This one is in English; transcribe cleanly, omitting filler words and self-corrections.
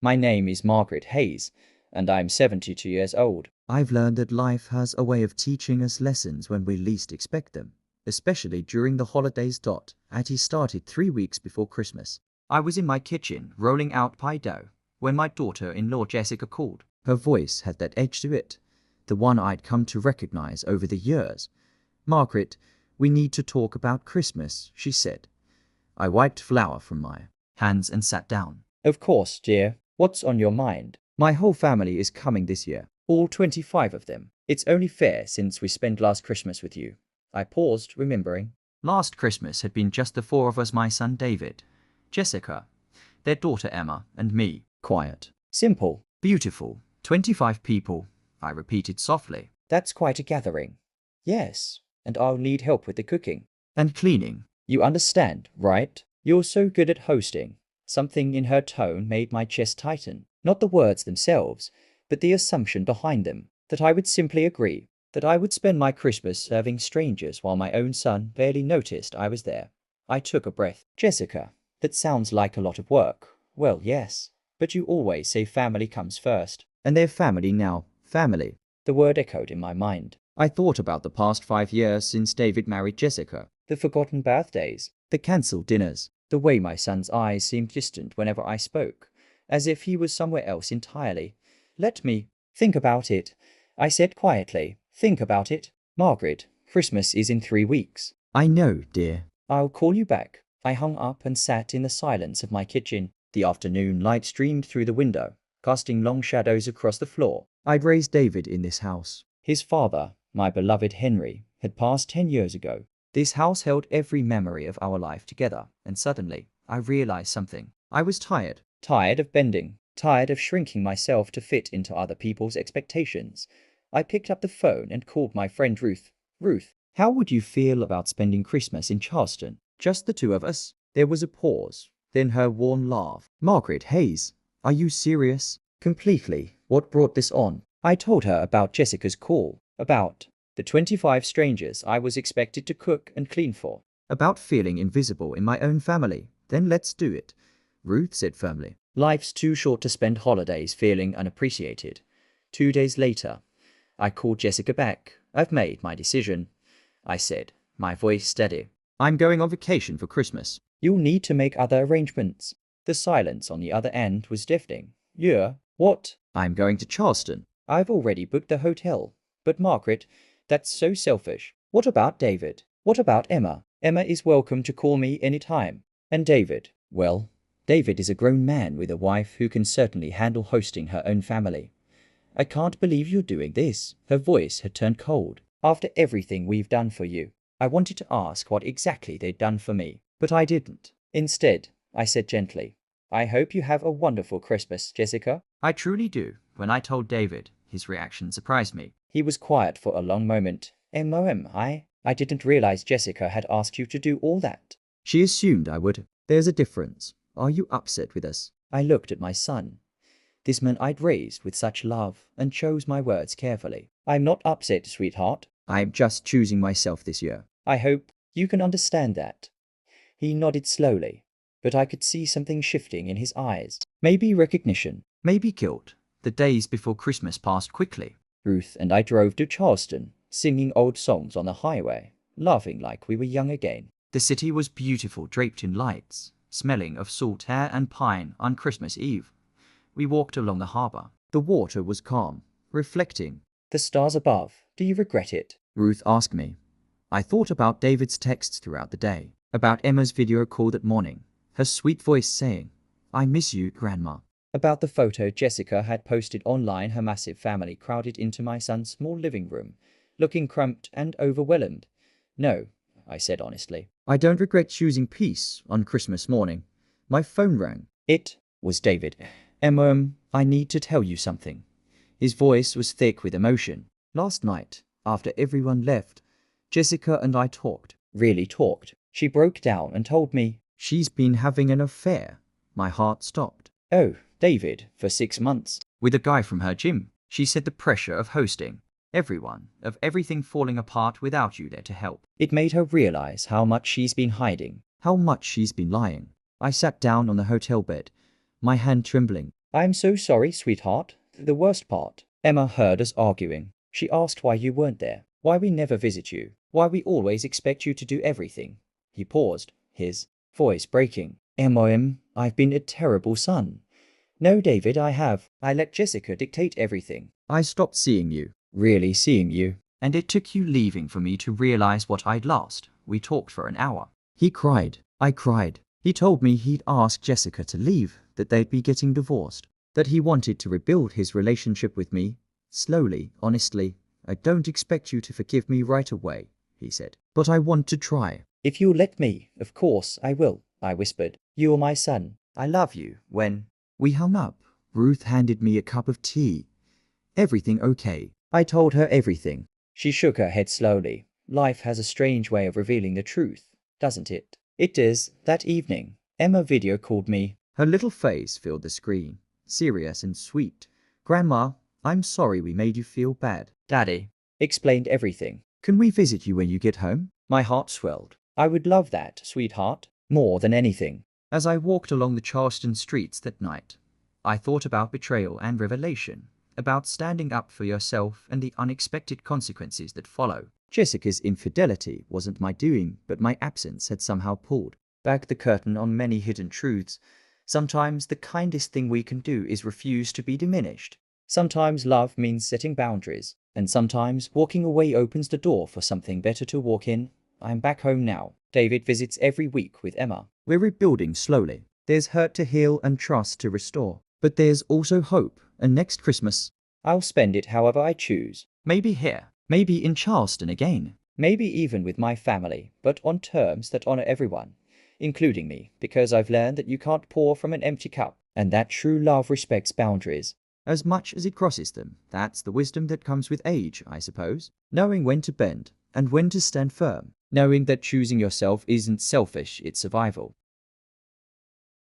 My name is Margaret Hayes, and I'm 72 years old. I've learned that life has a way of teaching us lessons when we least expect them, especially during the holidays. It started 3 weeks before Christmas. I was in my kitchen rolling out pie dough when my daughter-in-law Jessica called. Her voice had that edge to it, the one I'd come to recognize over the years. "Margaret, we need to talk about Christmas," she said. I wiped flour from my hands and sat down. Of course, dear. What's on your mind? My whole family is coming this year. All 25 of them. It's only fair since we spent last Christmas with you. I paused, remembering. Last Christmas had been just the four of us, my son David, Jessica, their daughter Emma, and me. Quiet. Simple. Beautiful. 25 people, I repeated softly. That's quite a gathering. Yes, and I'll need help with the cooking. And cleaning. You understand, right? You're so good at hosting. Something in her tone made my chest tighten. Not the words themselves, but the assumption behind them, that I would simply agree, that I would spend my Christmas serving strangers while my own son barely noticed I was there. I took a breath. Jessica, that sounds like a lot of work. Well, yes, but you always say family comes first. And they're family now. Family. The word echoed in my mind. I thought about the past 5 years since David married Jessica. The forgotten birthdays. The cancelled dinners. The way my son's eyes seemed distant whenever I spoke, as if he was somewhere else entirely. Let me think about it, I said quietly. Think about it. Margaret, Christmas is in 3 weeks. I know, dear. I'll call you back. I hung up and sat in the silence of my kitchen. The afternoon light streamed through the window, casting long shadows across the floor. I'd raised David in this house. His father, my beloved Henry, had passed 10 years ago. This house held every memory of our life together, and suddenly, I realized something. I was tired. Tired of bending. Tired of shrinking myself to fit into other people's expectations. I picked up the phone and called my friend Ruth. Ruth, how would you feel about spending Christmas in Charleston? Just the two of us? There was a pause, then her warm laugh. Margaret Hayes, are you serious? Completely. What brought this on? I told her about Jessica's call, about the 25 strangers I was expected to cook and clean for. About feeling invisible in my own family. Then let's do it, Ruth said firmly. Life's too short to spend holidays feeling unappreciated. 2 days later, I called Jessica back. I've made my decision, I said, my voice steady. I'm going on vacation for Christmas. You'll need to make other arrangements. The silence on the other end was deafening. Yeah, what? I'm going to Charleston. I've already booked the hotel. But Margaret, that's so selfish. What about David? What about Emma? Emma is welcome to call me any time. And David? Well, David is a grown man with a wife who can certainly handle hosting her own family. I can't believe you're doing this. Her voice had turned cold. After everything we've done for you. I wanted to ask what exactly they'd done for me, but I didn't. Instead, I said gently, I hope you have a wonderful Christmas, Jessica. I truly do. When I told David, his reaction surprised me. He was quiet for a long moment. I didn't realize Jessica had asked you to do all that. She assumed I would. There's a difference. Are you upset with us? I looked at my son. This man I'd raised with such love, and chose my words carefully. I'm not upset, sweetheart. I'm just choosing myself this year. I hope you can understand that. He nodded slowly, but I could see something shifting in his eyes. Maybe recognition. Maybe guilt. The days before Christmas passed quickly. Ruth and I drove to Charleston, singing old songs on the highway, laughing like we were young again. The city was beautiful, draped in lights, smelling of salt air and pine on Christmas Eve. We walked along the harbor. The water was calm, reflecting. The stars above. Do you regret it? Ruth asked me. I thought about David's texts throughout the day, about Emma's video call that morning, her sweet voice saying, I miss you, Grandma. About the photo Jessica had posted online, her massive family crowded into my son's small living room, looking cramped and overwhelmed. No, I said honestly. I don't regret choosing peace on Christmas morning. My phone rang. It was David. Emma, I need to tell you something. His voice was thick with emotion. Last night, after everyone left, Jessica and I talked. Really talked. She broke down and told me. She's been having an affair. My heart stopped. Oh, David, for 6 months. With a guy from her gym. She said the pressure of hosting. Everyone, of everything falling apart without you there to help. It made her realize how much she's been hiding. How much she's been lying. I sat down on the hotel bed, my hand trembling. I'm so sorry, sweetheart. The worst part. Emma heard us arguing. She asked why you weren't there, why we never visit you, why we always expect you to do everything. He paused, his voice breaking. I've been a terrible son. No, David, I have. I let Jessica dictate everything. I stopped seeing you. Really seeing you. And it took you leaving for me to realize what I'd lost. We talked for an hour. He cried. I cried. He told me he'd asked Jessica to leave, that they'd be getting divorced, that he wanted to rebuild his relationship with me. Slowly, honestly. I don't expect you to forgive me right away, he said, but I want to try. If you'll let me, of course I will, I whispered. You're my son. I love you. When we hung up, Ruth handed me a cup of tea. Everything okay? I told her everything. She shook her head slowly. Life has a strange way of revealing the truth, doesn't it? It is. That evening, Emma video called me. Her little face filled the screen, serious and sweet. Grandma, I'm sorry we made you feel bad. Daddy explained everything. Can we visit you when you get home? My heart swelled. I would love that, sweetheart, more than anything. As I walked along the Charleston streets that night, I thought about betrayal and revelation, about standing up for yourself and the unexpected consequences that follow. Jessica's infidelity wasn't my doing, but my absence had somehow pulled back the curtain on many hidden truths. Sometimes the kindest thing we can do is refuse to be diminished. Sometimes love means setting boundaries, and sometimes walking away opens the door for something better to walk in. I'm back home now. David visits every week with Emma. We're rebuilding slowly. There's hurt to heal and trust to restore. But there's also hope, and next Christmas, I'll spend it however I choose. Maybe here, maybe in Charleston again. Maybe even with my family, but on terms that honor everyone, including me, because I've learned that you can't pour from an empty cup, and that true love respects boundaries. As much as it crosses them. That's the wisdom that comes with age, I suppose. Knowing when to bend, and when to stand firm. Knowing that choosing yourself isn't selfish, it's survival.